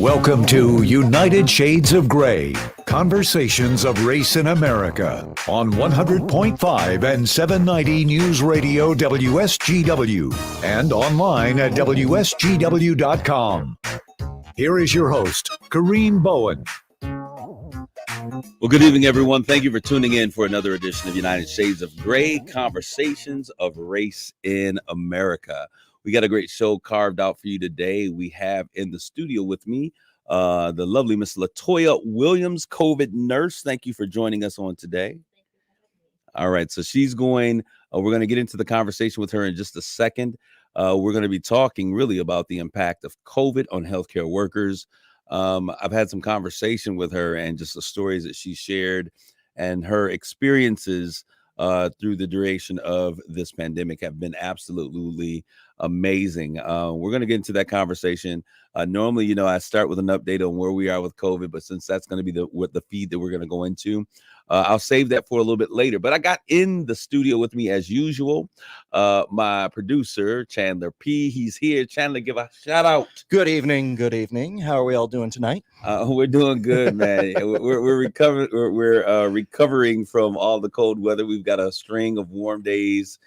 Welcome to United Shades of Gray, Conversations of Race in America on 100.5 and 790 News Radio WSGW and online at WSGW.com. Here is your host, Kareem Bowen. Well, good evening, everyone. Thank you for tuning in for another edition of United Shades of Gray, Conversations of Race in America. We got a great show carved out for you today. We have in the studio with me the lovely Miss Latoya Williams, COVID nurse. Thank you for joining us on today. All right, so she's going, we're going to get into the conversation with her in just a second. We're going to be talking really about the impact of COVID on healthcare workers. I've had some conversation with her and just the stories that she shared and her experiences through the duration of this pandemic have been absolutely amazing. We're going to get into that conversation. Normally, I start with an update on where we are with COVID, but since that's going to be the feed that we're going to go into, I'll save that for a little bit later. But I got in the studio with me as usual, my producer, Chandler P. He's here. Chandler, give a shout out. Good evening. Good evening. How are we all doing tonight? We're doing good, man. we're recovering. We're recovering from all the cold weather. We've got a string of warm days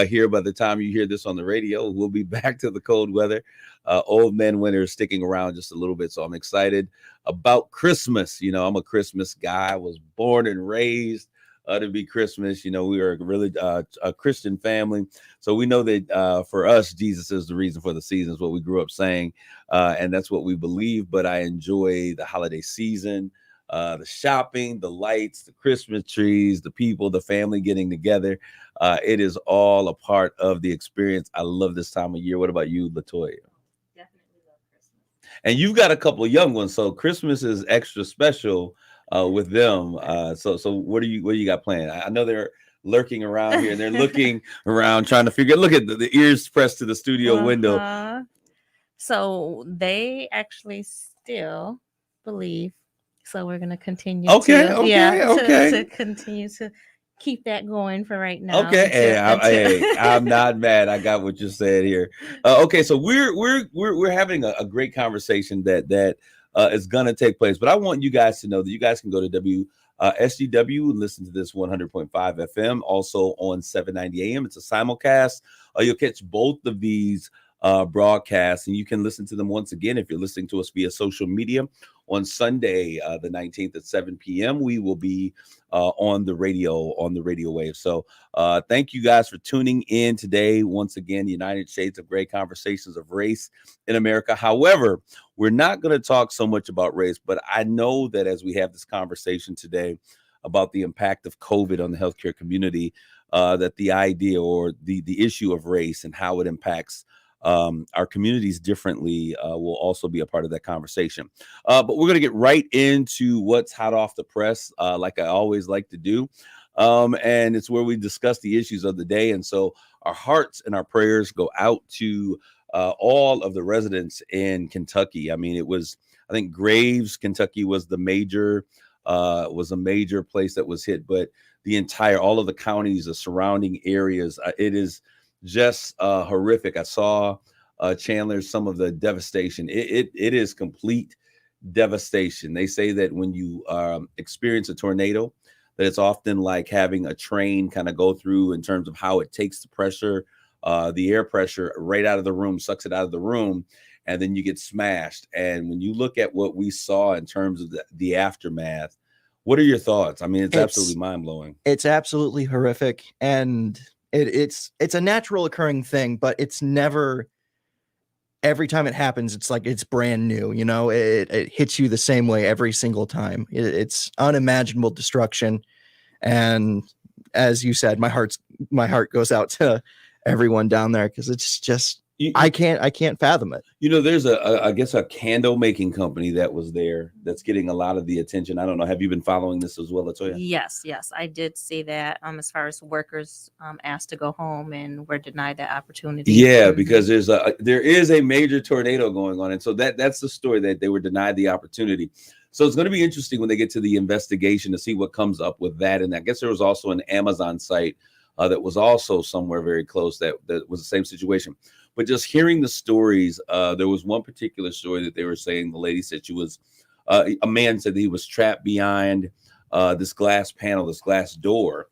here. By the time you hear this on the radio, we'll be back to the cold weather. Old man winter is sticking around just a little bit, so I'm excited about Christmas. I'm a Christmas guy. I was born and raised to be Christmas. We are really a Christian family, so we know that for us, Jesus is the reason for the seasons. What we grew up saying, and that's what we believe. But I enjoy the holiday season, the shopping, the lights, the Christmas trees, the people, the family getting together. It is all a part of the experience. I love this time of year. What about you, Latoya? And you've got a couple of young ones, so Christmas is extra special with them. So what do you got planned? I know they're lurking around here and they're looking around trying to figure. Look at the ears pressed to the studio window. So they actually still believe. So we're gonna continue. To continue to keep that going for right now. Okay, hey, I'm not mad. I got what you said here. Okay, so we're having a great conversation that is gonna take place. But I want you guys to know that you guys can go to SGW and listen to this 100.5 FM, also on 790 AM. It's a simulcast. You'll catch both of these broadcasts, and you can listen to them once again if you're listening to us via social media. On Sunday, the 19th at 7 p.m., we will be on the radio wave. So thank you guys for tuning in today. Once again, United Shades of Gray, Conversations of Race in America. However, we're not going to talk so much about race, but I know that as we have this conversation today about the impact of COVID on the healthcare community, that the idea or the issue of race and how it impacts our communities differently will also be a part of that conversation. But we're going to get right into what's hot off the press, like I always like to do. And it's where we discuss the issues of the day. And so our hearts and our prayers go out to all of the residents in Kentucky. I mean, I think Graves, Kentucky was a major place that was hit, but all of the counties, the surrounding areas, it is just horrific. I saw Chandler, some of the devastation. It is complete devastation. They say that when you experience a tornado, that it's often like having a train kind of go through in terms of how it takes the pressure, the air pressure right out of the room, sucks it out of the room, and then you get smashed. And when you look at what we saw in terms of the aftermath, what are your thoughts? I mean, it's absolutely mind-blowing. It's absolutely horrific, and it's a natural occurring thing, but it's never, every time it happens, it's like it's brand new. It hits you the same way every single time. It's unimaginable destruction. And as you said, my heart goes out to everyone down there, because it's just, I can't fathom it. There's I guess a candle making company that was there that's getting a lot of the attention. I don't know. Have you been following this as well, Latoya? Yes, I did see that. As far as workers asked to go home and were denied that opportunity. Yeah, because there is a major tornado going on, and so that's the story, that they were denied the opportunity. So it's going to be interesting when they get to the investigation to see what comes up with that. And I guess there was also an Amazon site that was also somewhere very close that was the same situation. but just hearing the stories. There was one particular story that they were saying, the lady said she was, a man said that he was trapped behind this glass panel, this glass door.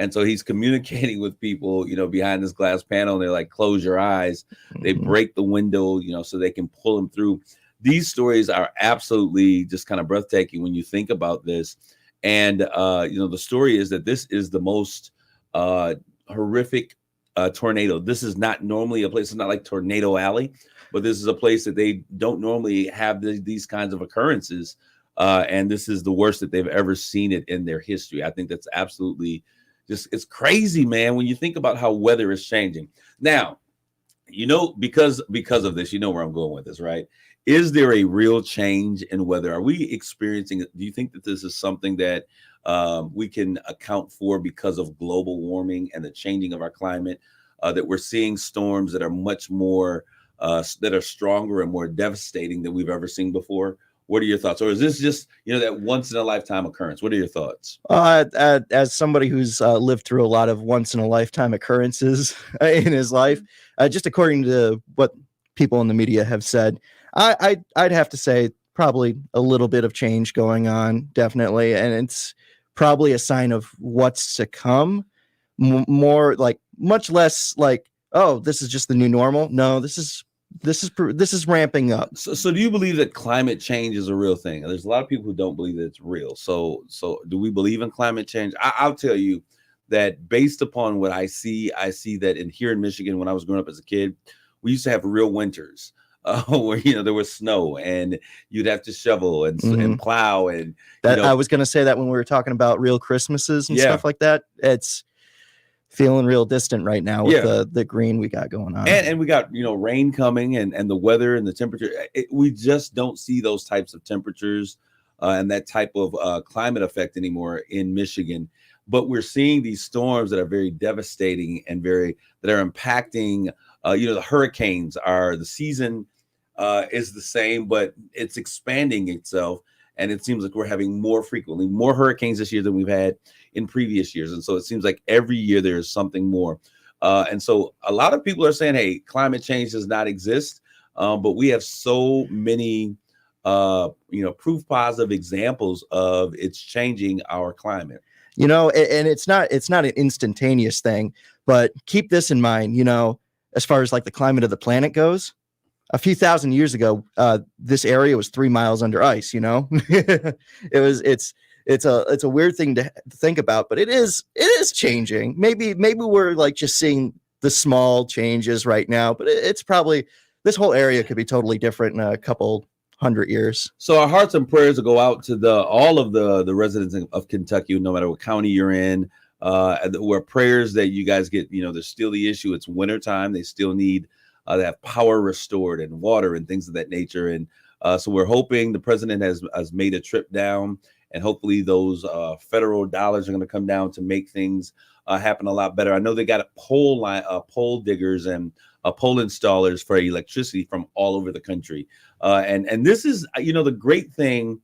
And so he's communicating with people, behind this glass panel. And they're like, close your eyes. They break the window, so they can pull him through. These stories are absolutely just kind of breathtaking when you think about this. And, the story is that this is the most horrific tornado. This is not normally a place. It's not like Tornado Alley, but this is a place that they don't normally have these kinds of occurrences. And this is the worst that they've ever seen it in their history. I think that's absolutely it's crazy, man, when you think about how weather is changing. Now, because of this, where I'm going with this, right? Is there a real change in weather? Are we experiencing it? Do you think that this is something that we can account for because of global warming and the changing of our climate, that we're seeing storms that are much more, that are stronger and more devastating than we've ever seen before? What are your thoughts? Or is this just, that once in a lifetime occurrence? What are your thoughts? As somebody who's lived through a lot of once in a lifetime occurrences in his life, just according to what people in the media have said, I'd have to say probably a little bit of change going on, definitely. And it's probably a sign of what's to come. More like, much less like, oh, this is just the new normal. No, this is ramping up. So do you believe that climate change is a real thing? There's a lot of people who don't believe that it's real. So do we believe in climate change? I'll tell you that based upon what I see that here in Michigan, when I was growing up as a kid, we used to have real winters where there was snow and you'd have to shovel and plow and that. I was going to say that when we were talking about real Christmases and stuff like that. It's feeling real distant right now with the green we got going on. And we got, rain coming and the weather and the temperature. We just don't see those types of temperatures and that type of climate effect anymore in Michigan. But we're seeing these storms that are very devastating and that are impacting, the hurricanes the season is the same, but it's expanding itself. And it seems like we're having more hurricanes this year than we've had in previous years. And so it seems like every year there is something more. And so a lot of people are saying, hey, climate change does not exist. But we have so many, proof positive examples of it's changing our climate. And it's not an instantaneous thing, but keep this in mind, as far as like the climate of the planet goes. A few thousand years ago, this area was 3 miles under ice. It's a weird thing to think about, but it is changing. Maybe we're like just seeing the small changes right now, but it's probably, this whole area could be totally different in a couple 100 years. So our hearts and prayers will go out to all of the residents of Kentucky, no matter what county you're in. Where prayers that you guys get, there's still the issue. It's wintertime. They still need to have power restored and water and things of that nature. And so we're hoping the president has made a trip down, and hopefully those federal dollars are going to come down to make things happen a lot better. I know they got pole diggers and pole installers for electricity from all over the country. And this is, the great thing.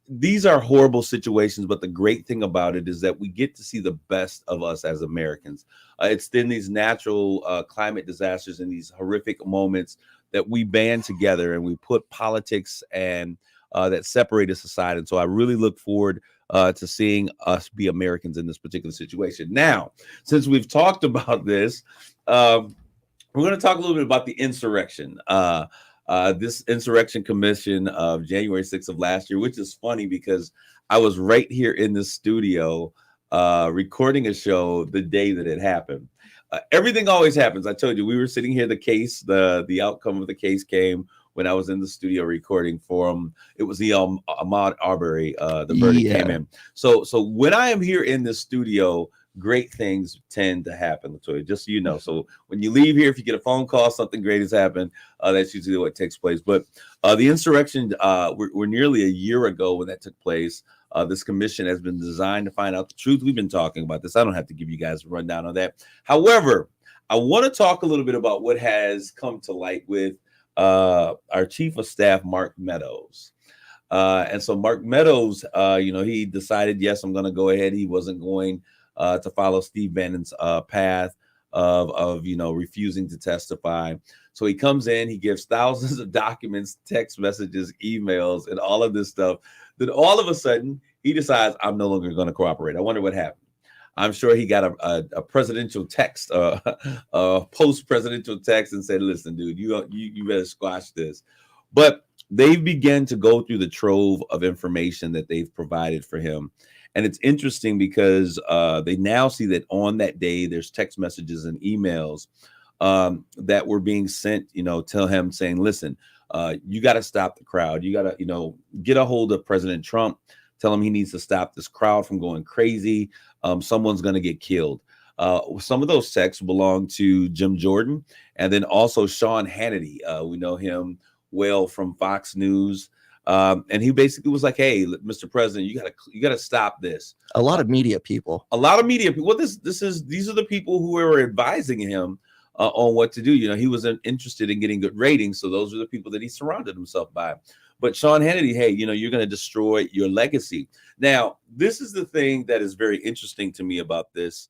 These are horrible situations, but the great thing about it is that we get to see the best of us as Americans. It's in these natural climate disasters and these horrific moments that we band together and we put politics and that separate us aside. And so I really look forward to seeing us be Americans in this particular situation. Now, since we've talked about this, we're going to talk a little bit about the insurrection. This insurrection commission of January 6th of last year, which is funny because I was right here in the studio recording a show the day that it happened. Everything always happens. I told you, we were sitting here. The outcome of the case came when I was in the studio recording for him. It was the Ahmaud Arbery, the verdict came in. So when I am here in the studio, great things tend to happen, Latoya, just so you know. So when you leave here, if you get a phone call, something great has happened. That's usually what takes place. But the insurrection, we're nearly a year ago when that took place. This commission has been designed to find out the truth. We've been talking about this. I don't have to give you guys a rundown on that. However, I want to talk a little bit about what has come to light with our chief of staff, Mark Meadows. And so Mark Meadows, he decided, yes, I'm going to go ahead. He wasn't going to follow Steve Bannon's path. of refusing to testify. So he comes in, he gives thousands of documents, text messages, emails, and all of this stuff. Then all of a sudden, he decides, I'm no longer going to cooperate. I wonder what happened. I'm sure he got a presidential text, a post-presidential text, and said, listen, dude, you better squash this. But they began to go through the trove of information that they've provided for him. And it's interesting because they now see that on that day, there's text messages and emails that were being sent, to him saying, listen, you got to stop the crowd. You got to, get a hold of President Trump. Tell him he needs to stop this crowd from going crazy. Someone's going to get killed. Some of those texts belong to Jim Jordan and then also Sean Hannity. We know him well from Fox News. And he basically was like, hey, Mr. President, you gotta stop this. A lot of media people. Well, these are the people who were advising him on what to do. He was interested in getting good ratings. So those are the people that he surrounded himself by. But Sean Hannity, hey, you're going to destroy your legacy. Now, this is the thing that is very interesting to me about this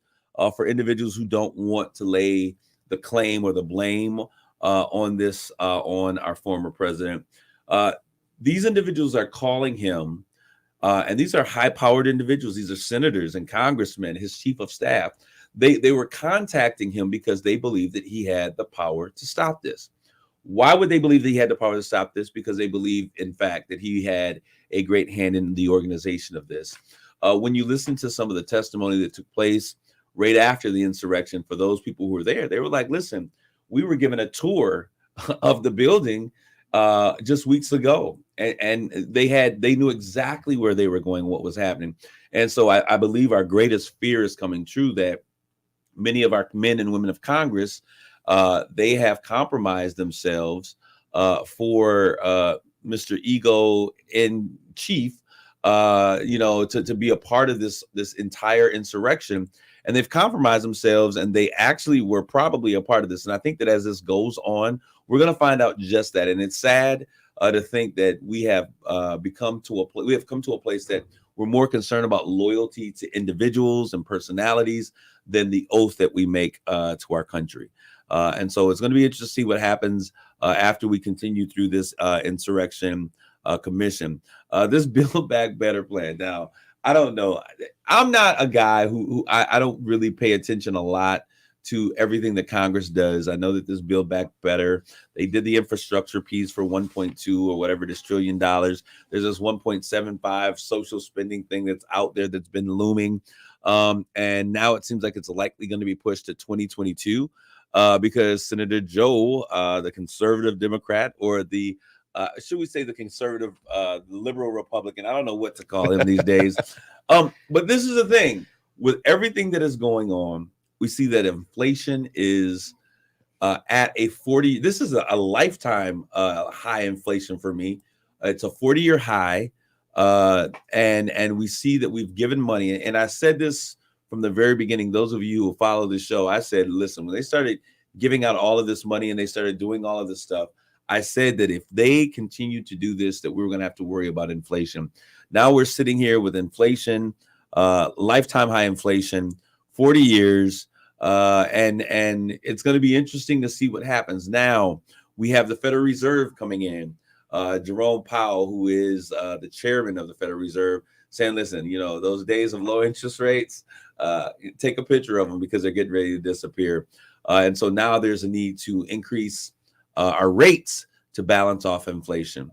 for individuals who don't want to lay the claim or the blame on this, on our former president. These individuals are calling him, and these are high-powered individuals. These are senators and congressmen, his chief of staff. They were contacting him because they believed that he had the power to stop this. Why would they believe that he had the power to stop this? Because they believe, in fact, that he had a great hand in the organization of this. When you listen to some of the testimony that took place right after the insurrection, for those people who were there, they were like, listen, we were given a tour of the building just weeks ago, and they knew exactly where they were going, what was happening. And so I believe our greatest fear is coming true, that many of our men and women of Congress, they have compromised themselves for Mr. Ego in chief, to be a part of this entire insurrection. And they've compromised themselves, and they actually were probably a part of this. And I think that as this goes on, we're going to find out just that. And it's sad to think that we have come to a place that we're more concerned about loyalty to individuals and personalities than the oath that we make to our country. And so it's going to be interesting to see what happens after we continue through this insurrection commission. This Build Back Better plan. Now, I don't know. I'm not a guy who I don't really pay attention a lot to everything that Congress does. I know that this Build Back Better, they did the infrastructure piece for 1.2 or whatever this $1 trillion. There's this 1.75 social spending thing that's out there that's been looming. And now it seems like it's likely going to be pushed to 2022 because Senator Joe, the conservative Democrat, or the should we say the conservative liberal Republican? I don't know what to call him these days. But this is the thing. With everything that is going on, we see that inflation is at a 40. This is a lifetime high inflation for me. It's a 40-year high. And we see that we've given money. And I said this from the very beginning. Those of you who follow the show, I said, listen, when they started giving out all of this money and they started doing all of this stuff, I said that if they continue to do this, that we were going to have to worry about inflation. Now we're sitting here with inflation, lifetime high inflation, 40 years. And it's going to be interesting to see what happens. Now we have the Federal Reserve coming in, Jerome Powell, who is the chairman of the Federal Reserve, saying, listen, those days of low interest rates, take a picture of them because they're getting ready to disappear. And so now there's a need to increase our rates to balance off inflation.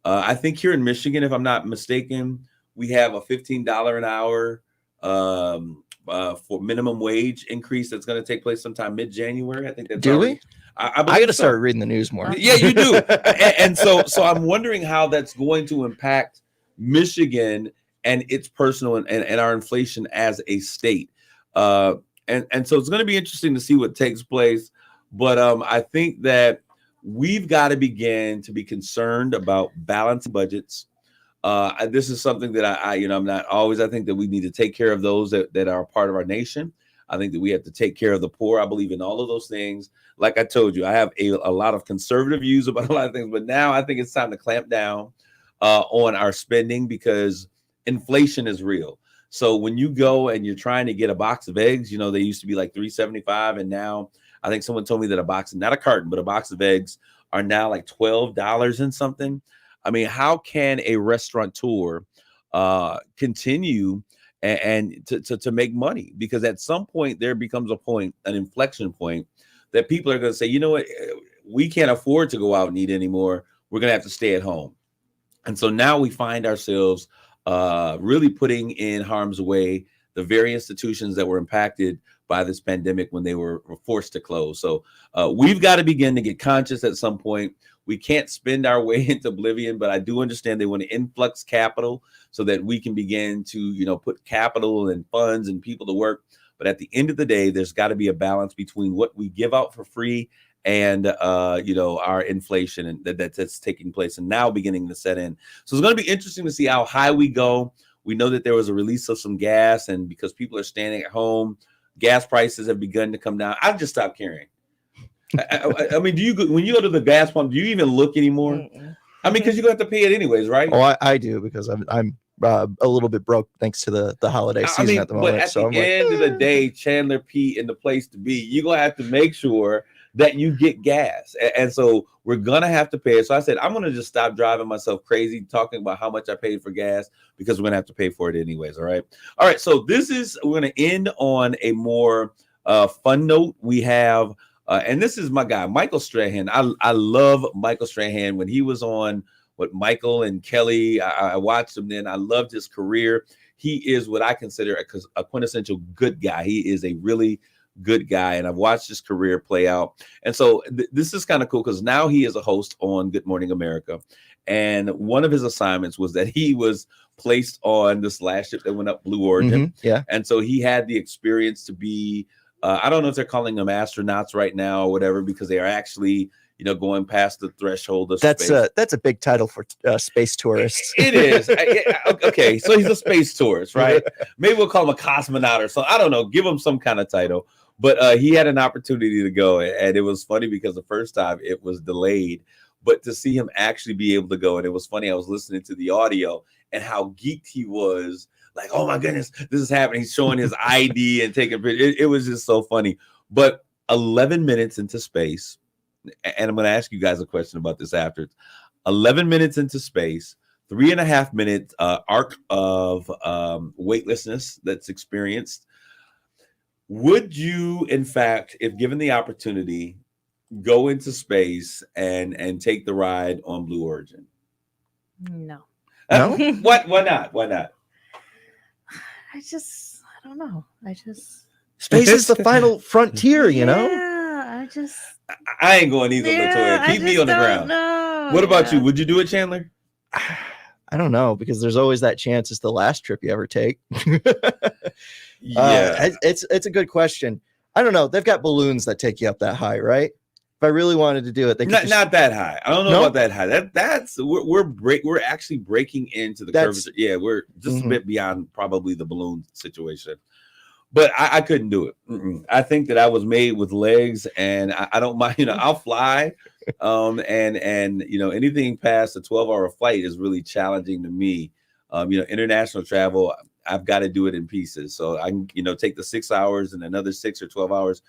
I think here in Michigan, if I'm not mistaken, we have a $15 an hour for minimum wage increase that's going to take place sometime mid-January. I think that's we? I got to start reading the news more. Yeah, you do. and so I'm wondering how that's going to impact Michigan and its personal and our inflation as a state. And so it's going to be interesting to see what takes place. But I think that we've got to begin to be concerned about balancing budgets. This is something that I'm not always. I think that we need to take care of those that are a part of our nation. I think that we have to take care of the poor. I believe in all of those things. Like I told you, I have a lot of conservative views about a lot of things, but now I think it's time to clamp down on our spending because inflation is real. So when you go and you're trying to get a box of eggs, you know, they used to be like $3.75, and now I think someone told me that a box, not a carton, but a box of eggs are now like $12 and something. I mean, how can a restaurateur continue and to make money? Because at some point there becomes a point, an inflection point, that people are going to say, you know what, we can't afford to go out and eat anymore. We're going to have to stay at home. And so now we find ourselves really putting in harm's way the very institutions that were impacted by this pandemic when they were forced to close. So we've got to begin to get conscious at some point. We can't spend our way into oblivion, but I do understand they want to influx capital so that we can begin to, you know, put capital and funds and people to work. But at the end of the day, there's got to be a balance between what we give out for free and you know, our inflation and that's taking place and now beginning to set in. So it's going to be interesting to see how high we go. We know that there was a release of some gas, and because people are standing at home, gas prices have begun to come down. I've just stopped caring. I mean, when you go to the gas pump, do you even look anymore? I mean, because you're going to have to pay it anyways, right? Oh, I do, because I'm a little bit broke thanks to the holiday season at the moment. But at the end of the day, Chandler P in the place to be, you're going to have to make sure that you get gas. And so we're going to have to pay it. So I said, I'm going to just stop driving myself crazy talking about how much I paid for gas, because we're going to have to pay for it anyways. All right. All right. So we're going to end on a more fun note. We have, and this is my guy, Michael Strahan. I love Michael Strahan. When he was on with Michael and Kelly, I watched him then. I loved his career. He is what I consider a quintessential good guy. He is a really good guy, and I've watched his career play out. And so this is kind of cool, because now he is a host on Good Morning America, and one of his assignments was that he was placed on this last ship that went up, Blue Origin. Yeah. And so he had the experience to be I don't know if they're calling them astronauts right now or whatever, because they are actually, you know, going past the threshold of space. That's a big title for space tourists. It is. Okay, so he's a space tourist, right? Maybe we'll call him a cosmonaut or something. I don't know. Give him some kind of title. But he had an opportunity to go, and it was funny because the first time it was delayed, but to see him actually be able to go, and it was funny. I was listening to the audio and how geeked he was. Like, oh my goodness, this is happening. He's showing his ID and taking pictures. It was just so funny. But 11 minutes into space, and I'm going to ask you guys a question about this after. 11 minutes into space, 3.5 minute arc of weightlessness that's experienced. Would you, in fact, if given the opportunity, go into space and take the ride on Blue Origin? No. No? What? Why not? Why not? I don't know. Space is the final frontier, you know? Yeah, I ain't going either, Latoya. Keep me on the ground. What about you? Would you do it, Chandler? I don't know, because there's always that chance it's the last trip you ever take. Yeah. It's a good question. I don't know. They've got balloons that take you up that high, right? If I really wanted to do it, they could not that high. I don't know about that high. We're actually breaking into the curvature. Yeah, we're just a bit beyond probably the balloon situation. But I couldn't do it. I think that I was made with legs, and I don't mind. You know, I'll fly, and you know, anything past a 12-hour flight is really challenging to me. You know, international travel, I've got to do it in pieces. So I can, you know, take the 6 hours and another 6 or 12 hours.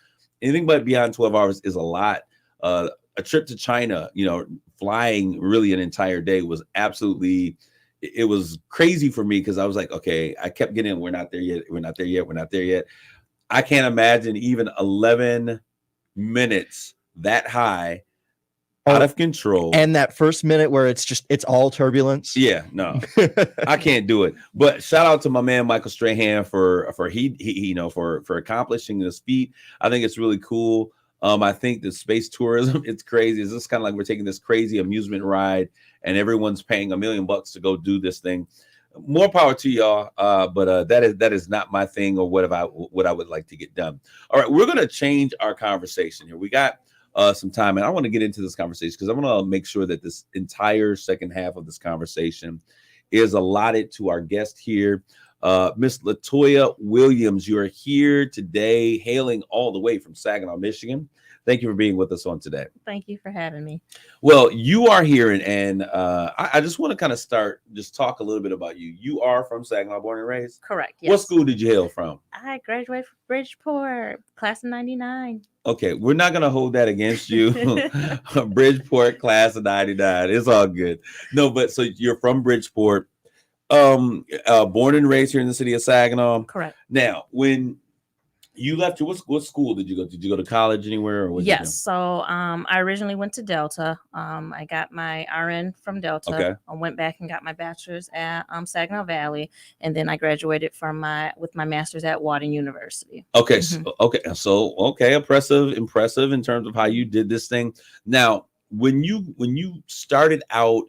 Anything but beyond 12 hours is a lot. A trip to China, you know, flying really an entire day was absolutely, it was crazy for me, because I was like, okay, I kept getting, we're not there yet. We're not there yet. We're not there yet. I can't imagine even 11 minutes that high, out of control. And that first minute where it's all turbulence. Yeah, no, I can't do it. But shout out to my man, Michael Strahan, for accomplishing this feat. I think it's really cool. I think the space tourism, it's crazy. It's just kind of like we're taking this crazy amusement ride, and everyone's paying $1 million to go do this thing. More power to y'all. But that is not my thing, or what I would like to get done. All right, we're gonna change our conversation here. We got some time, and I want to get into this conversation because I want to make sure that this entire second half of this conversation is allotted to our guest here. Miss Latoya Williams, you are here today, hailing all the way from Saginaw, Michigan. Thank you for being with us on today. Thank you for having me. Well, you are here, and I just want to kind of just talk a little bit about you. You are from Saginaw, born and raised? Correct. Yes. What school did you hail from? I graduated from Bridgeport, class of 99. Okay, we're not going to hold that against you. Bridgeport, class of 99. It's all good. No, but so you're from Bridgeport, born and raised here in the city of Saginaw. Correct. Now, when you left, what school did you go to? Did you go to college anywhere? Or what yes. You do? So I originally went to Delta. I got my RN from Delta. Okay. I went back and got my bachelor's at Saginaw Valley, and then I graduated with my master's at Wadden University. Okay. So impressive in terms of how you did this thing. Now, when you started out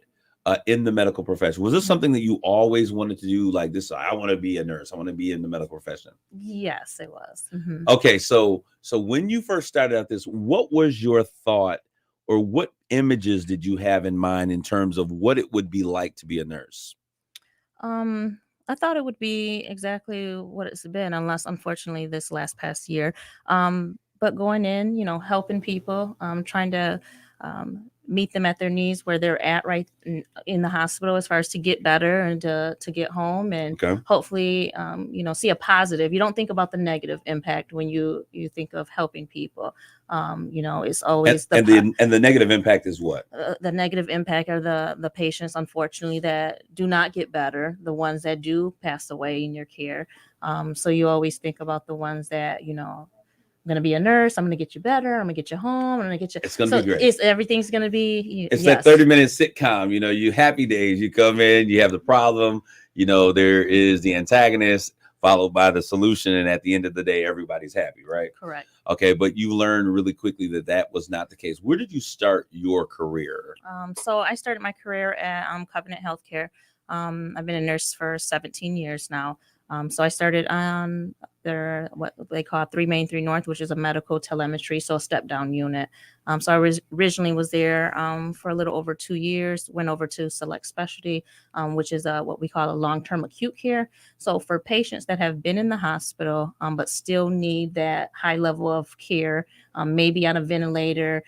in the medical profession, was this something that you always wanted to do? Like this, I want to be a nurse. I want to be in the medical profession. Yes, it was. Okay, so when you first started out this, what was your thought, or what images did you have in mind in terms of what it would be like to be a nurse? I thought it would be exactly what it's been, unless unfortunately this past year. But going in, helping people, trying to meet them at their needs where they're at right in the hospital, as far as to get better and to get home, and hopefully, see a positive. You don't think about the negative impact when you think of helping people. It's always the negative impact is what? The negative impact are the patients, unfortunately, that do not get better, the ones that do pass away in your care. So you always think about the ones that, I'm going to be a nurse. I'm going to get you better. I'm going to get you home. I'm going to get you. It's going to be great. Everything going to be. It's that 30-minute sitcom. You happy days. You come in, you have the problem. There is the antagonist followed by the solution. And at the end of the day, everybody's happy, right? Correct. Okay. But you learned really quickly that was not the case. Where did you start your career? So I started my career at Covenant Healthcare. I've been a nurse for 17 years now. So I started on what they call 3 Main 3 North, which is a medical telemetry, so a step down unit. So I originally was there for a little over 2 years, went over to Select Specialty, which is what we call a long-term acute care. So for patients that have been in the hospital, but still need that high level of care, maybe on a ventilator,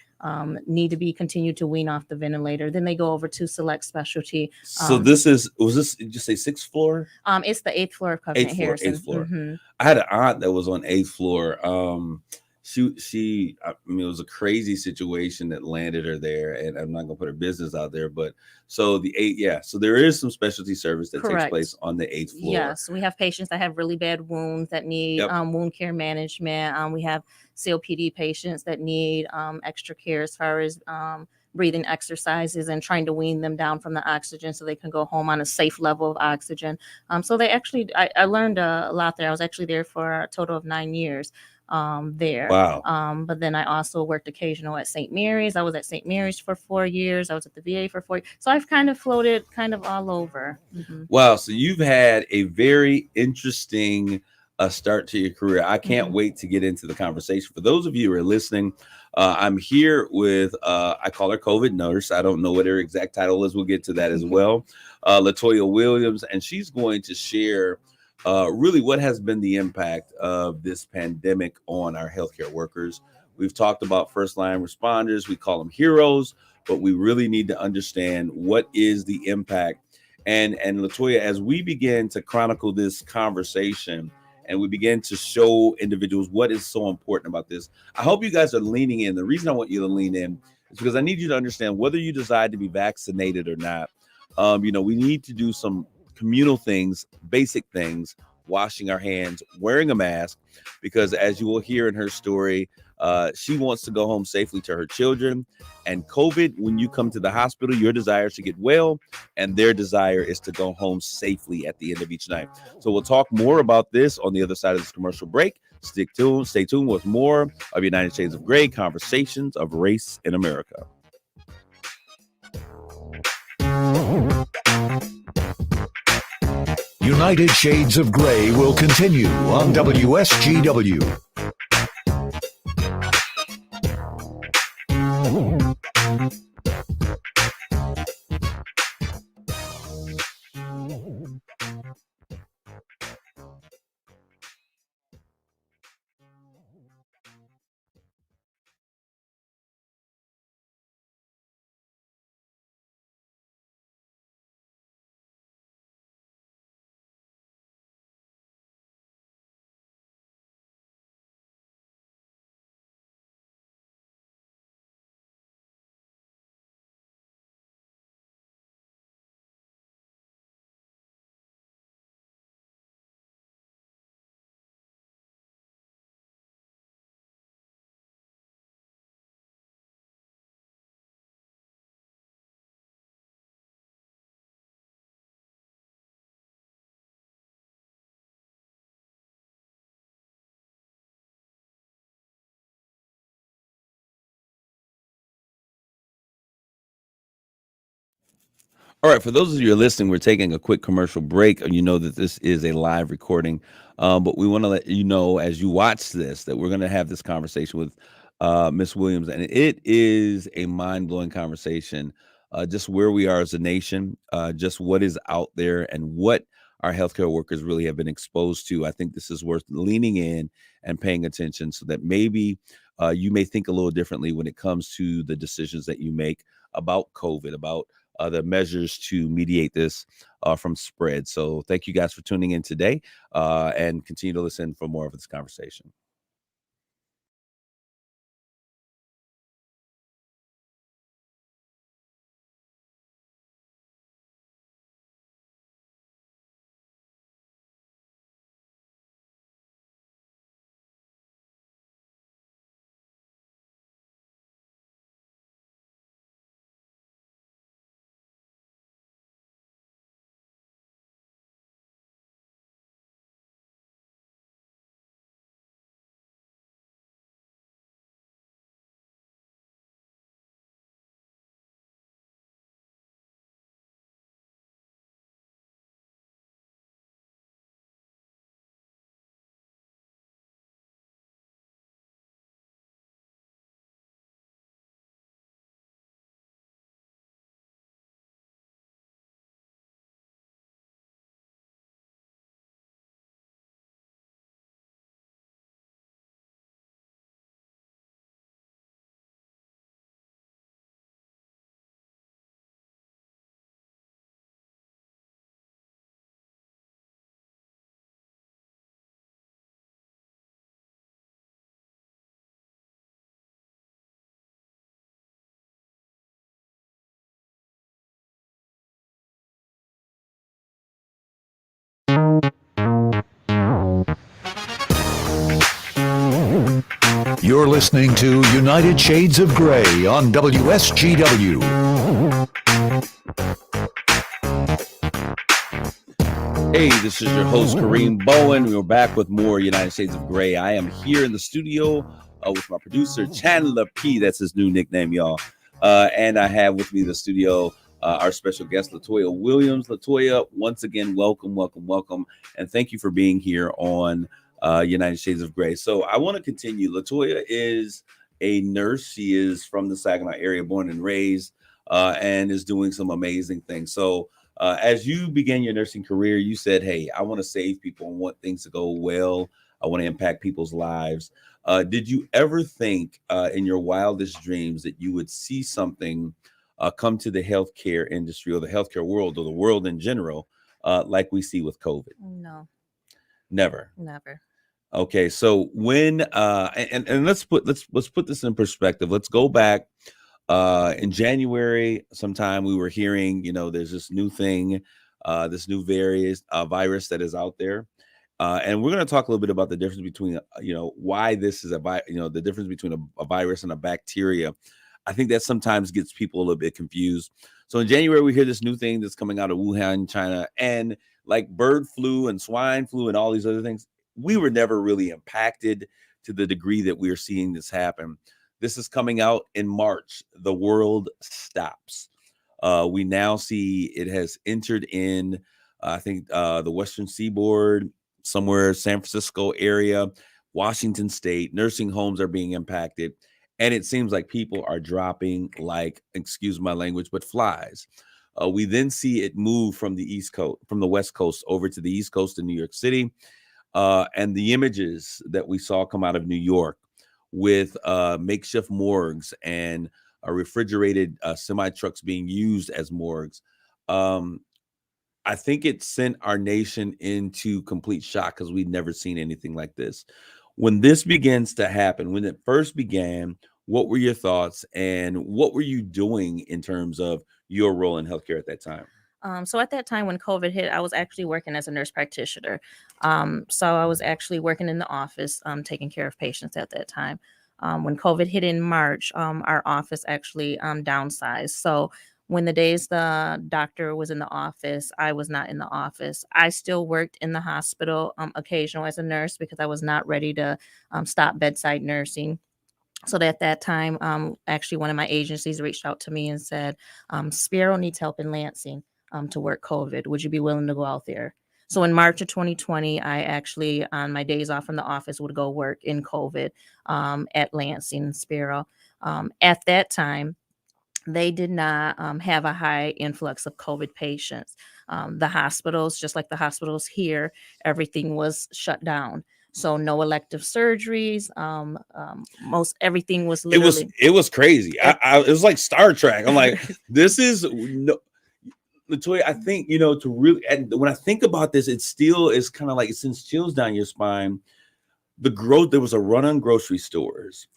need to be continued to wean off the ventilator, then they go over to Select Specialty. So did you say 6th floor? It's the 8th floor of Covenant Harrison. 8th floor. I had an aunt that was on 8th floor. She it was a crazy situation that landed her there, and I'm not gonna put her business out there, but so so there is some specialty service that takes place on the 8th floor. Yes, we have patients that have really bad wounds that need wound care management. We have COPD patients that need extra care as far as breathing exercises and trying to wean them down from the oxygen so they can go home on a safe level of oxygen. So they actually, I learned a lot there. I was actually there for a total of 9 years there. Wow. But then I also worked occasional at St. Mary's. I was at St. Mary's for 4 years. I was at the VA for 4 years. So I've kind of floated all over. Wow. So you've had a very interesting start to your career. I can't wait to get into the conversation. For those of you who are listening, I'm here with, I call her COVID nurse. I don't know what her exact title is. We'll get to that as well. Latoya Williams, and she's going to share really what has been the impact of this pandemic on our healthcare workers. We've talked about first line responders. We call them heroes, but we really need to understand what is the impact. And Latoya, as we begin to chronicle this conversation and we begin to show individuals what is so important about this, I hope you guys are leaning in. The reason I want you to lean in is because I need you to understand whether you decide to be vaccinated or not. We need to do some communal things, basic things, washing our hands, wearing a mask, because as you will hear in her story, she wants to go home safely to her children. And COVID, when you come to the hospital, your desire is to get well, and their desire is to go home safely at the end of each night. So we'll talk more about this on the other side of this commercial break. Stay tuned with more of United Shades of Gray, conversations of race in America. United Shades of Gray will continue on WSGW. All right, for those of you who are listening, we're taking a quick commercial break. You know that this is a live recording, but we want to let you know as you watch this that we're going to have this conversation with Miss Williams, and it is a mind blowing conversation. Just where we are as a nation, just what is out there, and what our healthcare workers really have been exposed to. I think this is worth leaning in and paying attention, so that maybe you may think a little differently when it comes to the decisions that you make about COVID, about the measures to mediate this from spread. So thank you guys for tuning in today, and continue to listen for more of this conversation. You're listening to United Shades of Grey on WSGW. Hey, this is your host, Kareem Bowen. We're back with more United Shades of Grey. I am here in the studio with my producer, Chandler P. That's his new nickname, y'all. And I have with me the studio our special guest, Latoya Williams. Latoya, once again, welcome, welcome, welcome. And thank you for being here on United Shades of Grey. So I want to continue. Latoya is a nurse. She is from the Saginaw area, born and raised, and is doing some amazing things. So as you began your nursing career, you said, hey, I want to save people and want things to go well. I want to impact people's lives. Did you ever think in your wildest dreams that you would see something come to the healthcare industry or the healthcare world or the world in general, like we see with COVID? No, Never. never. Okay, so when and let's put this in perspective. Let's go back in January sometime. We were hearing, there's this new thing, this new virus that is out there, and we're going to talk a little bit about the difference between why this is the difference between a virus and a bacteria. I think that sometimes gets people a little bit confused. So in January, we hear this new thing that's coming out of Wuhan, China, and like bird flu and swine flu and all these other things, we were never really impacted to the degree that we are seeing this happen. This is coming out in March. The world stops. We now see it has entered in, I think, the Western Seaboard, somewhere San Francisco area, Washington State. Nursing homes are being impacted. And it seems like people are dropping like, excuse my language, but flies. We then see it move from the West Coast over to the East Coast in New York City. And the images that we saw come out of New York with makeshift morgues and refrigerated semi trucks being used as morgues. I think it sent our nation into complete shock because we'd never seen anything like this. When this begins to happen, when it first began, what were your thoughts and what were you doing in terms of your role in healthcare at that time? So at that time when COVID hit, I was actually working as a nurse practitioner. So I was actually working in the office, taking care of patients at that time. When COVID hit in March, our office actually downsized. So when the days the doctor was in the office, I was not in the office. I still worked in the hospital occasionally as a nurse because I was not ready to stop bedside nursing. So at that time, actually one of my agencies reached out to me and said, Spiro needs help in Lansing to work COVID. Would you be willing to go out there? So in March of 2020, I actually, on my days off from the office, would go work in COVID at Lansing, Spiro. At that time, they did not have a high influx of COVID patients. The hospitals, just like the hospitals here, everything was shut down. So no elective surgeries. Most everything was literally. It was crazy. It was like Star Trek. I'm like, this is no. Latoya, I think, to really, and when I think about this, it still is kind of like it sends chills down your spine. The growth, there was a run on grocery stores.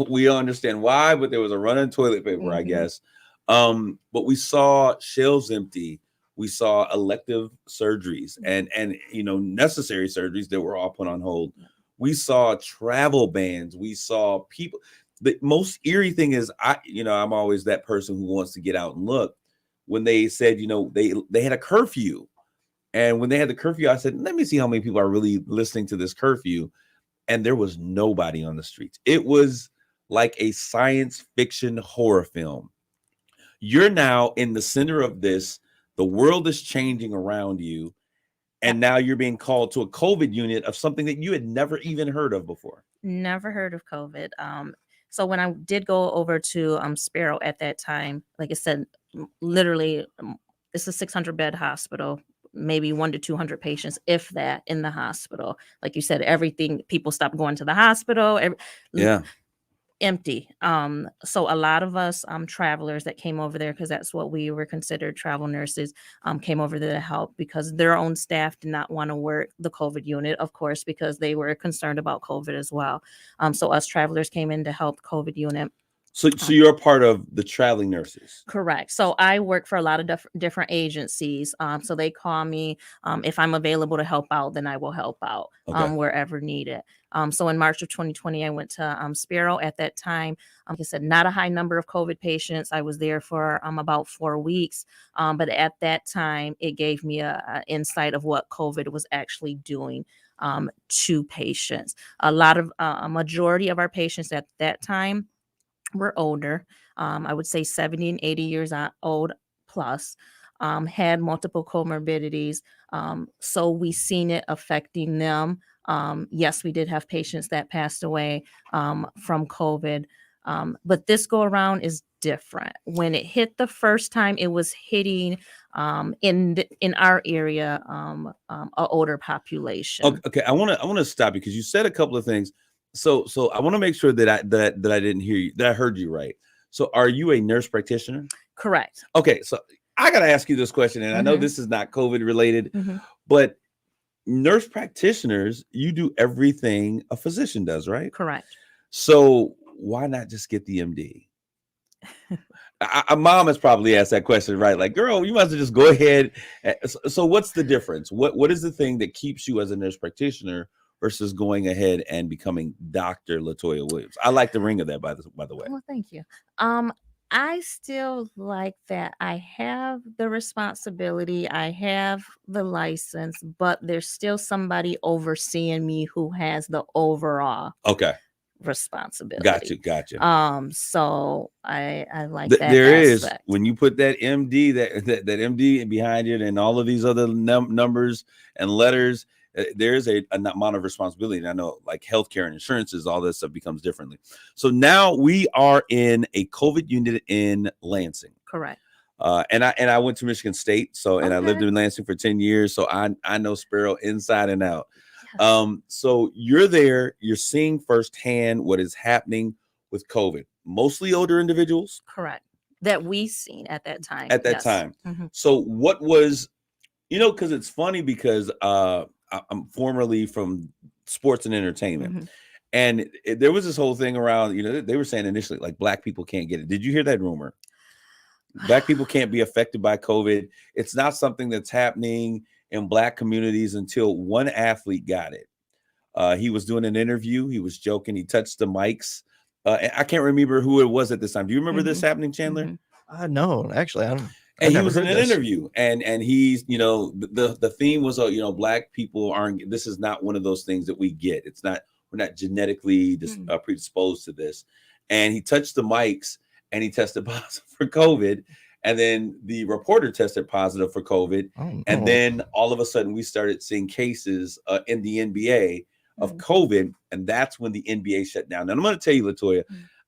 We understand why, but there was a run on toilet paper, I guess. But we saw shelves empty. We saw elective surgeries and necessary surgeries that were all put on hold. We saw travel bans. We saw people. The most eerie thing is, I'm always that person who wants to get out and look. When they said, they had a curfew, and when they had the curfew, I said, let me see how many people are really listening to this curfew. And there was nobody on the streets. It was like a science fiction horror film. You're now in the center of this. The world is changing around you. And now you're being called to a COVID unit of something that you had never even heard of before. Never heard of COVID. So when I did go over to Spiro at that time, like I said, literally, it's a 600-bed hospital, maybe 100 to 200 patients, if that, in the hospital. Like you said, people stopped going to the hospital. Empty. So a lot of us travelers that came over there, because that's what we were considered, travel nurses, came over there to help because their own staff did not want to work the COVID unit, of course, because they were concerned about COVID as well. So us travelers came in to help COVID unit. So you're a part of the traveling nurses. Correct. So I work for a lot of different agencies. So they call me. If I'm available to help out, then I will help out wherever needed. So in March of 2020, I went to Spiro. At that time, like I said, not a high number of COVID patients. I was there for about 4 weeks. But at that time, it gave me a insight of what COVID was actually doing to patients. A majority of our patients at that time were older. I would say 70 and 80 years old plus, had multiple comorbidities. So we seen it affecting them. Yes, we did have patients that passed away from COVID. But this go around is different. When it hit the first time, it was hitting in our area an older population. Okay, I want to stop you because you said a couple of things. So I want to make sure that I didn't hear you, that I heard you right. So are you a nurse practitioner? Correct. Okay, so I got to ask you this question, and I know this is not COVID related, but nurse practitioners, you do everything a physician does, right? Correct. So why not just get the MD? Mom has probably asked that question, right? Like, girl, you might as well just go ahead. So what's the difference? What is the thing that keeps you as a nurse practitioner versus going ahead and becoming Dr. Latoya Williams? I like the ring of that, by the way. Well, thank you. I still like that I have the responsibility, I have the license, but there's still somebody overseeing me who has the overall responsibility. Gotcha. So I like that. There aspect. Is when you put that MD, that MD behind it, and all of these other numbers and letters, there's an amount of responsibility. And I know, like healthcare and insurances, all this stuff becomes differently. So now we are in a COVID unit in Lansing. Correct. And I went to Michigan State, and I lived in Lansing for 10 years, so I know Spiro inside and out. Yes. So you're there, you're seeing firsthand what is happening with COVID. Mostly older individuals. Correct. That we seen at that time. Mm-hmm. So what was, because it's funny because I'm formerly from sports and entertainment. And there was this whole thing around, they were saying initially, like, Black people can't get it. Did you hear that rumor? Black people can't be affected by COVID. It's not something that's happening in Black communities until one athlete got it. He was doing an interview. He was joking. He touched the mics. I can't remember who it was at this time. Do you remember this happening, Chandler? No, actually, I don't. And he was in an interview, and he's, the theme was, Black people aren't. This is not one of those things that we get. It's not genetically predisposed to this. And he touched the mics and he tested positive for COVID. And then the reporter tested positive for COVID. Oh, And no. then all of a sudden we started seeing cases in the NBA of COVID. And that's when the NBA shut down. And I'm going to tell you, Latoya,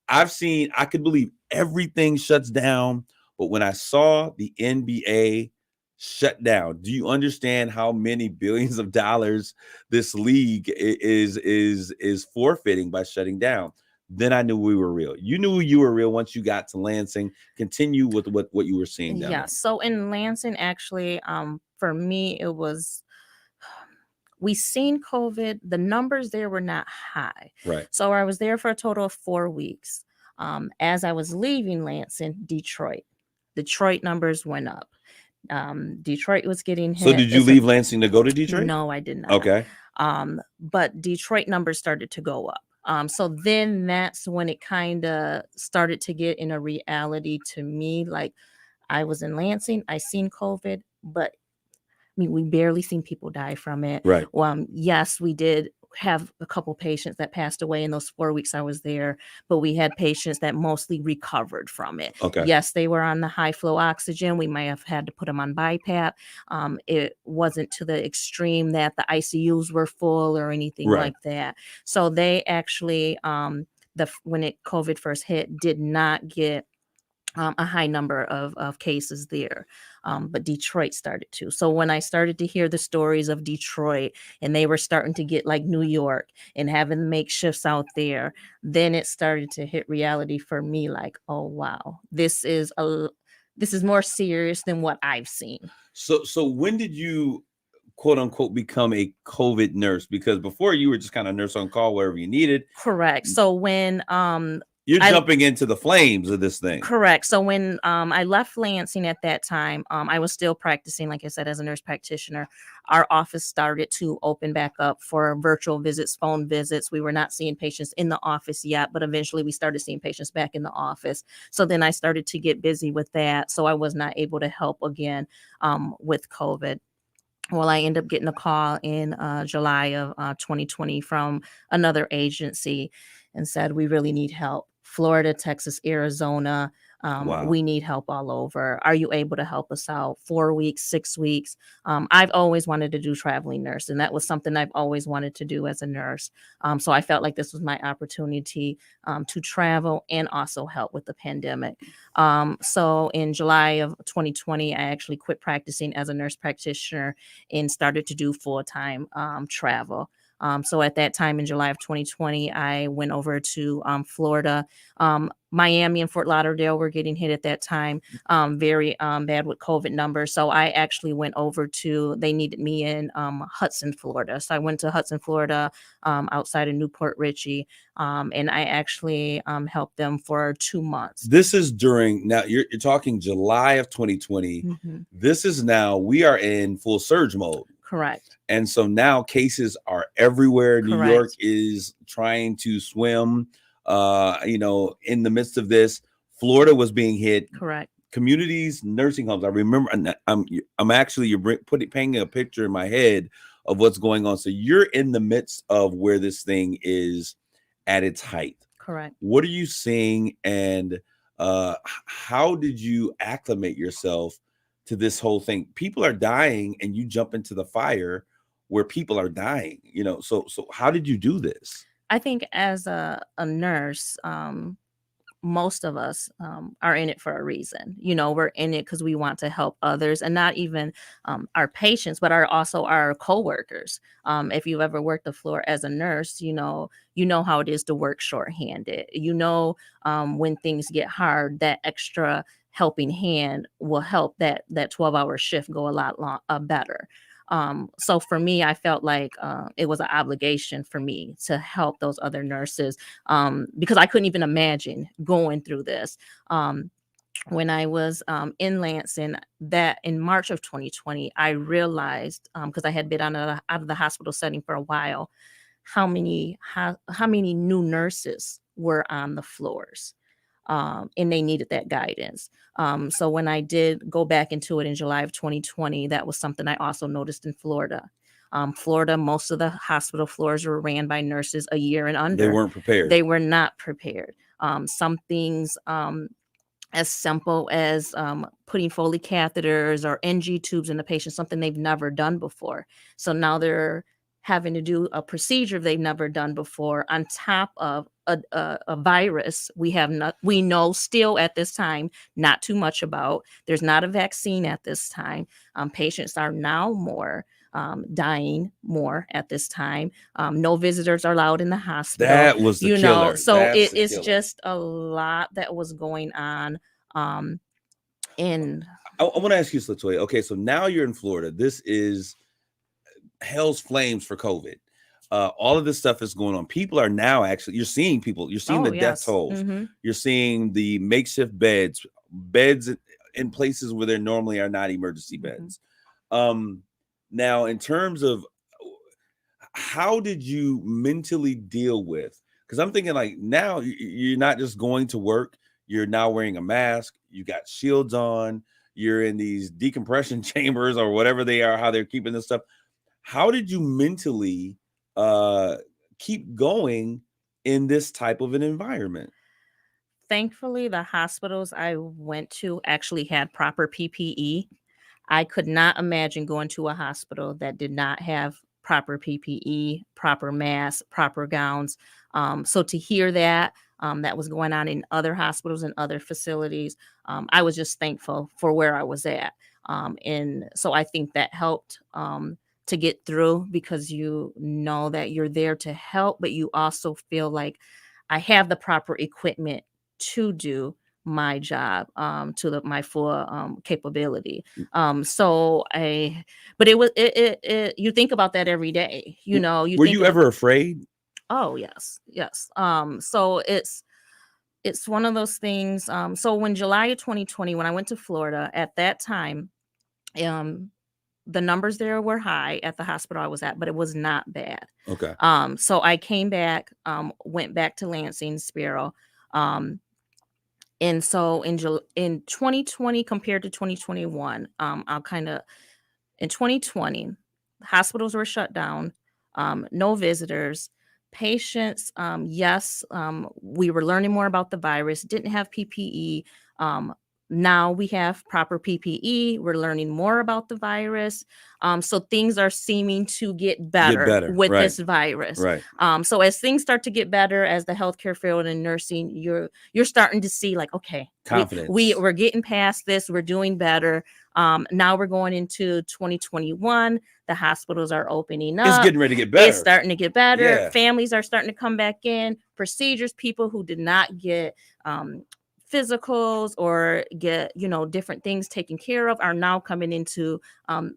I could believe everything shuts down. But when I saw the NBA shut down, do you understand how many billions of dollars this league is forfeiting by shutting down? Then I knew we were real. You knew you were real once you got to Lansing. Continue with what you were seeing down there. So in Lansing, actually, for me, it was, we seen COVID. The numbers there were not high. Right. So I was there for a total of 4 weeks. As I was leaving Lansing, Detroit numbers went up. Detroit was getting hit. So did you leave Lansing to go to Detroit? No, I did not. Okay. But Detroit numbers started to go up. So then that's when it kind of started to get in a reality to me. Like, I was in Lansing, I seen COVID, but I mean, we barely seen people die from it. Right. Yes, we did have a couple patients that passed away in those 4 weeks I was there, but we had patients that mostly recovered from it. Okay. Yes, they were on the high flow oxygen. We might have had to put them on BiPAP. It wasn't to the extreme that the ICUs were full or anything like that. So they actually, when COVID first hit, did not get a high number of cases there. But Detroit started to. So when I started to hear the stories of Detroit and they were starting to get like New York and having to make shifts out there, then it started to hit reality for me. Like, oh, wow, this is more serious than what I've seen. So when did you, quote unquote, become a COVID nurse? Because before you were just kind of nurse on call wherever you needed. Correct. So when you're jumping into the flames of this thing. Correct. So when I left Lansing at that time, I was still practicing, like I said, as a nurse practitioner. Our office started to open back up for virtual visits, phone visits. We were not seeing patients in the office yet, but eventually we started seeing patients back in the office. So then I started to get busy with that. So I was not able to help again with COVID. Well, I ended up getting a call in July of 2020 from another agency and said, we really need help. Florida, Texas, Arizona. Wow. We need help all over. Are you able to help us out? 4 weeks, 6 weeks. I've always wanted to do traveling nurse, and that was something I've always wanted to do as a nurse. So I felt like this was my opportunity to travel and also help with the pandemic. So in July of 2020, I actually quit practicing as a nurse practitioner and started to do full-time travel. So at that time in July of 2020, I went over to Florida. Miami and Fort Lauderdale were getting hit at that time, very bad with COVID numbers. So I actually went over they needed me in Hudson, Florida. So I went to Hudson, Florida, outside of Newport Richey, and I actually helped them for 2 months. This is now you're talking July of 2020. Mm-hmm. This is now, we are in full surge mode. Correct. And so now cases are everywhere. New Correct. York is trying to swim, in the midst of this. Florida was being hit. Correct. Communities, nursing homes. I remember, I'm actually, you're painting a picture in my head of what's going on. So you're in the midst of where this thing is at its height. Correct. What are you seeing, and how did you acclimate yourself to this whole thing? People are dying and you jump into the fire where people are dying, so how did you do this? I think as a nurse, most of us are in it for a reason. We're in it because we want to help others, and not even our patients, but also our coworkers. If you've ever worked the floor as a nurse, you know how it is to work shorthanded. When things get hard, that extra helping hand will help that 12-hour shift go a lot better. So for me, I felt like it was an obligation for me to help those other nurses because I couldn't even imagine going through this. When I was in Lansing, that in March of 2020, I realized, because I had been out of the hospital setting for a while, how many new nurses were on the floors. And they needed that guidance. So when I did go back into it in July of 2020, that was something I also noticed in Florida. Florida, most of the hospital floors were ran by nurses a year and under. They weren't prepared. They were not prepared. Some things as simple as putting Foley catheters or NG tubes in the patient, something they've never done before. So now they're having to do a procedure they've never done before on top of a virus we know still at this time not too much about. There's not a vaccine at this time. Patients are now more dying more at this time. No visitors are allowed in the hospital. That was the killer. So That's the it's killer. just a lot that was going on. In I want to ask you, Latoya. Okay, so now you're in Florida. This is hell's flames for COVID. All of this stuff is going on. People are now actually, you're seeing the death tolls. Mm-hmm. You're seeing the makeshift beds in places where there normally are not emergency beds. Now, in terms of how did you mentally deal with, because I'm thinking like now you're not just going to work, you're now wearing a mask, you got shields on, you're in these decompression chambers or whatever they are, how they're keeping this stuff. How did you mentally keep going in this type of an environment? Thankfully, the hospitals I went to actually had proper PPE. I could not imagine going to a hospital that did not have proper PPE, proper masks, proper gowns. So to hear that was going on in other hospitals and other facilities, I was just thankful for where I was at. And so I think that helped to get through, because you know that you're there to help, but you also feel like I have the proper equipment to do my job to my full capability. But it was you think about that every day, you know. Were you ever afraid? Oh yes. So it's one of those things. So when July of 2020, when I went to Florida, at that time, the numbers there were high at the hospital I was at, but it was not bad. Okay. So I came back, went back to Lansing, Sparrow. And so in 2020 compared to 2021, in 2020, hospitals were shut down, no visitors, patients. Yes, we were learning more about the virus, didn't have PPE. Now we have proper PPE. We're learning more about the virus. So things are seeming to get better with this virus. Right. So as things start to get better, as the healthcare field and nursing, you're starting to see like, okay, confidence. We're getting past this. We're doing better. Now we're going into 2021. The hospitals are opening up. It's getting ready to get better. It's starting to get better. Yeah. Families are starting to come back in. Procedures, people who did not get physicals or get different things taken care of are now coming into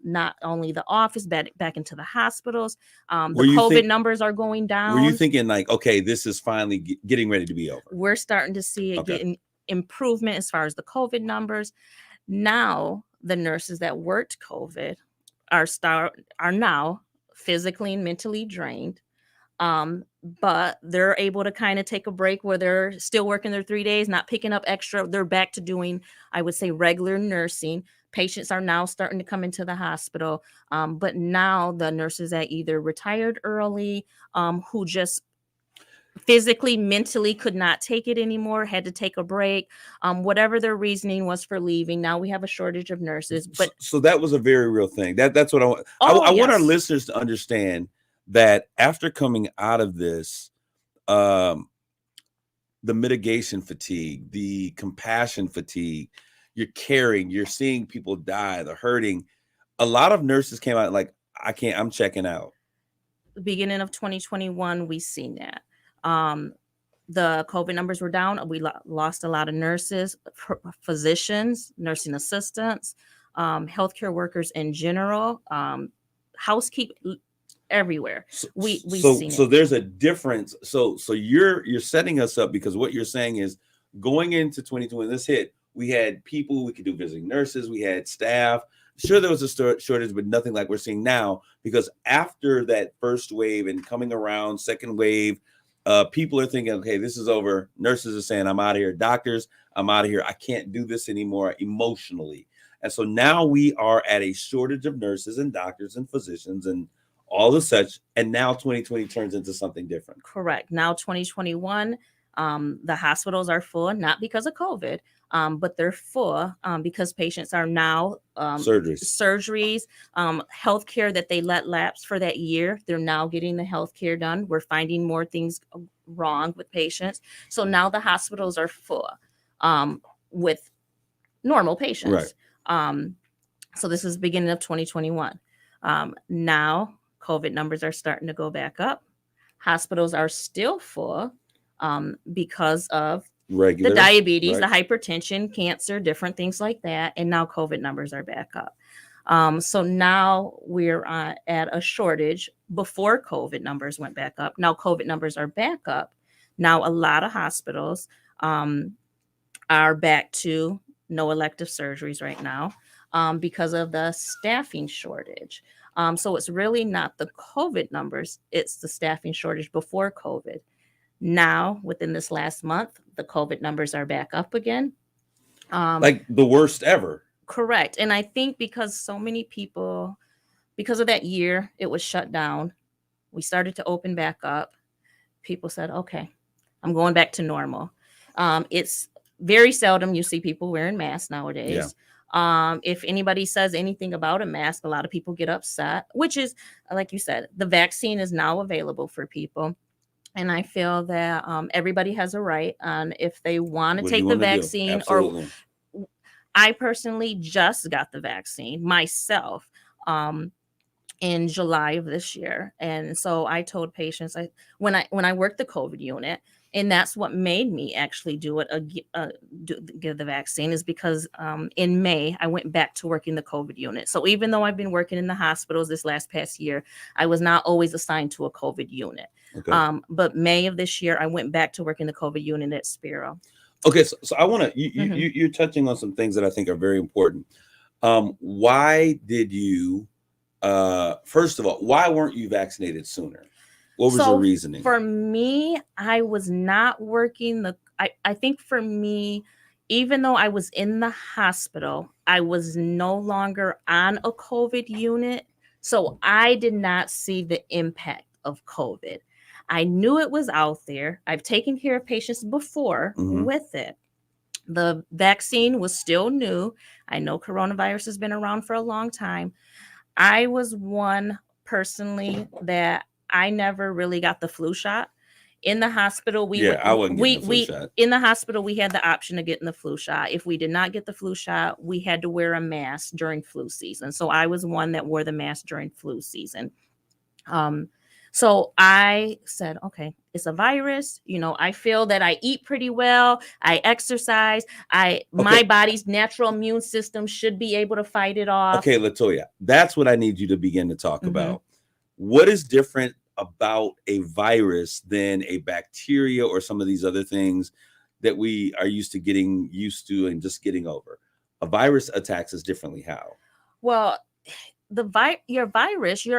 not only the office but back into the hospitals. The COVID numbers are going down. Were you thinking like, okay, this is finally getting ready to be over? We're starting to see it getting improvement as far as the COVID numbers. Now the nurses that worked COVID are now physically and mentally drained. But they're able to kind of take a break where they're still working their 3 days, not picking up extra. They're back to doing, I would say, regular nursing. Patients are now starting to come into the hospital. But now the nurses that either retired early, who just physically, mentally could not take it anymore, had to take a break, whatever their reasoning was for leaving. Now we have a shortage of nurses. But so that was a very real thing. That's what I want. I want our listeners to understand that after coming out of this, the mitigation fatigue, the compassion fatigue, you're caring, you're seeing people die, the hurting. A lot of nurses came out like, I'm checking out. Beginning of 2021, we seen that. The COVID numbers were down. We lost a lot of nurses, physicians, nursing assistants, healthcare workers in general, housekeeping, everywhere. So there's a difference. So you're setting us up, because what you're saying is going into 2020, this hit, we had people, we could do visiting nurses, we had staff. Sure, there was a shortage, but nothing like we're seeing now, because after that first wave and coming around second wave, people are thinking, okay, this is over. Nurses are saying, I'm out of here. Doctors, I'm out of here. I can't do this anymore emotionally. And so now we are at a shortage of nurses and doctors and physicians and all the such, and now 2020 turns into something different. Correct. Now 2021, the hospitals are full, not because of COVID, but they're full because patients are now surgeries, healthcare that they let lapse for that year. They're now getting the healthcare done. We're finding more things wrong with patients. So now the hospitals are full with normal patients. Right. So this is the beginning of 2021. Now COVID numbers are starting to go back up. Hospitals are still full because of the diabetes, the hypertension, cancer, different things like that. And now COVID numbers are back up. So now we're at a shortage. Before COVID numbers went back up. Now COVID numbers are back up. Now a lot of hospitals are back to no elective surgeries right now because of the staffing shortage. So it's really not the COVID numbers, it's the staffing shortage before COVID. Now, within this last month, the COVID numbers are back up again. Like the worst ever. Correct. And I think because so many people, because of that year, it was shut down. We started to open back up. People said, okay, I'm going back to normal. It's very seldom you see people wearing masks nowadays. Yeah. If anybody says anything about a mask, a lot of people get upset, which is, like you said, the vaccine is now available for people. And I feel that everybody has a right on if they want to take the vaccine. Or I personally just got the vaccine myself in July of this year. And so I told patients when I worked the COVID unit, and that's what made me actually give the vaccine, is because in May, I went back to working the COVID unit. So even though I've been working in the hospitals this past year, I was not always assigned to a COVID unit. Okay. But May of this year, I went back to working the COVID unit at Spiro. Okay, so I want to, you're touching on some things that I think are very important. Why did you, first of all, why weren't you vaccinated sooner? What was your reasoning? For me, I was not working I think for me, even though I was in the hospital, I was no longer on a COVID unit. So I did not see the impact of COVID. I knew it was out there. I've taken care of patients before with it. The vaccine was still new. I know coronavirus has been around for a long time. I was one personally that I never really got the flu shot. In the hospital, I wasn't getting the flu shot. In the hospital, we had the option of getting the flu shot. If we did not get the flu shot, we had to wear a mask during flu season. So I was one that wore the mask during flu season. So I said, okay, it's a virus. You know, I feel that I eat pretty well. I exercise. My body's natural immune system should be able to fight it off. Okay, Latoya, that's what I need you to begin to talk about. What is different about a virus than a bacteria or some of these other things that we are used to and just getting over? A virus attacks us differently. How? Well, your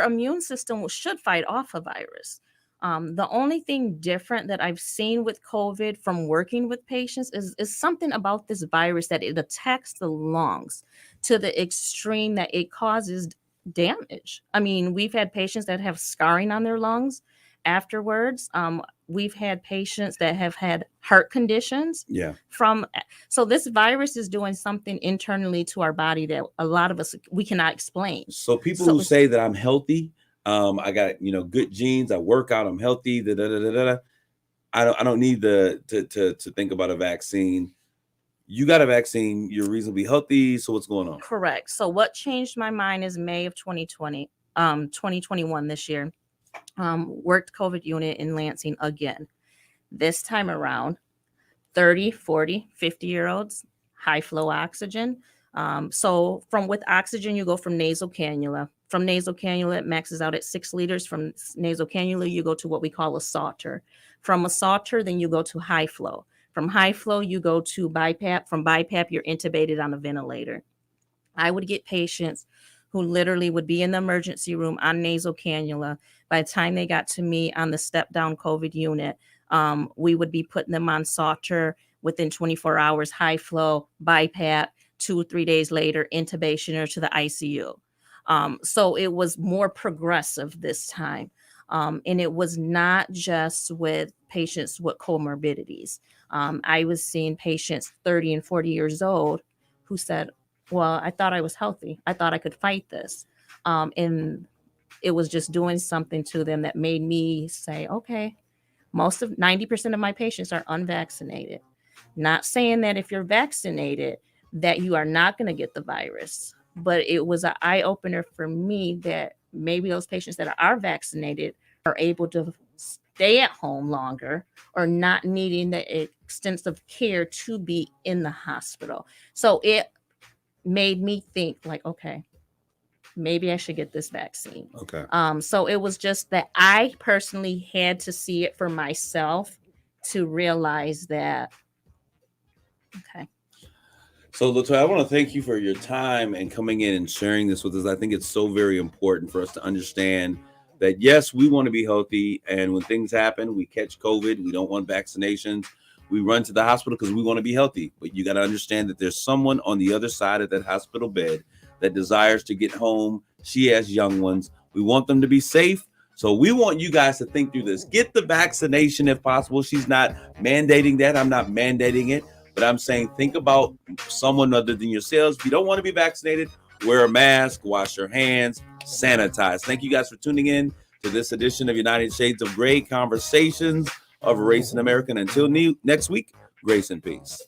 immune system should fight off a virus. The only thing different that I've seen with COVID from working with patients is something about this virus that it attacks the lungs to the extreme that it causes damage. I mean, we've had patients that have scarring on their lungs afterwards. We've had patients that have had heart conditions. So this virus is doing something internally to our body that a lot of us, we cannot explain. So people who say that I'm healthy, I got, good genes, I work out, I'm healthy, I don't need to think about a vaccine. You got a vaccine, you're reasonably healthy. So what's going on? Correct. So what changed my mind is May of 2021 this year. Worked COVID unit in Lansing again. This time around, 30, 40, 50-year-olds, high flow oxygen. So with oxygen, you go from nasal cannula. From nasal cannula, it maxes out at 6 liters. From nasal cannula, you go to what we call a Salter. From a Salter, then you go to high flow. From high flow, you go to BiPAP. From BiPAP, you're intubated on a ventilator. I would get patients who literally would be in the emergency room on nasal cannula. By the time they got to me on the step-down COVID unit, we would be putting them on Salter within 24 hours, high flow, BiPAP, 2 or 3 days later, intubation or to the ICU. So it was more progressive this time. And it was not just with patients with comorbidities. I was seeing patients 30 and 40 years old who said, well, I thought I was healthy. I thought I could fight this. And it was just doing something to them that made me say, okay, 90% of my patients are unvaccinated. Not saying that if you're vaccinated, that you are not going to get the virus, but it was an eye opener for me that maybe those patients that are vaccinated are able to stay at home longer or not needing the extensive care to be in the hospital. So it made me think like, okay, maybe I should get this vaccine. Okay. So it was just that I personally had to see it for myself to realize that, okay. So, Latoya, I want to thank you for your time and coming in and sharing this with us. I think it's so very important for us to understand that, yes, we want to be healthy. And when things happen, we catch COVID, we don't want vaccinations, we run to the hospital because we want to be healthy. But you got to understand that there's someone on the other side of that hospital bed that desires to get home. She has young ones. We want them to be safe. So we want you guys to think through this. Get the vaccination if possible. She's not mandating that. I'm not mandating it. But I'm saying think about someone other than yourselves. If you don't want to be vaccinated, wear a mask, wash your hands, sanitize. Thank you guys for tuning in to this edition of United Shades of Gray, Conversations of Race in America. And until next week, grace and peace.